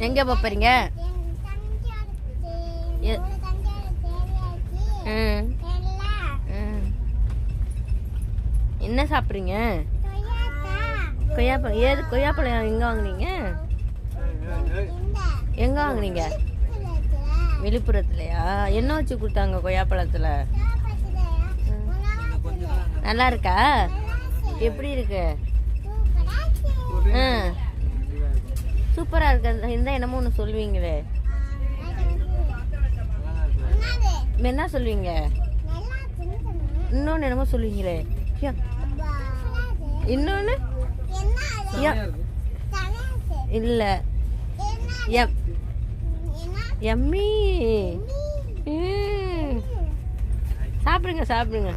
எங்கே போகிறீங்க? என்ன சாப்பிட்றீங்க? கொய்யாப்பழம். ஏது கொய்யாப்பழம் எங்கே வாங்குனீங்க? எங்கே வாங்குனீங்க? விழுப்புரத்துலையா? என்ன வச்சு கொடுத்தாங்க கொய்யாப்பழத்தில்? நல்லா இருக்கா? எப்படி இருக்கு? சூப்பராக இருக்கு. இந்த என்னமோ ஒன்று சொல்லுவீங்களே, என்ன சொல்லுவீங்க? இன்னொன்று என்னமோ சொல்லுவீங்களே, இன்னொன்று இல்லை. எம்மி. சாப்பிடுங்க சாப்பிடுங்க.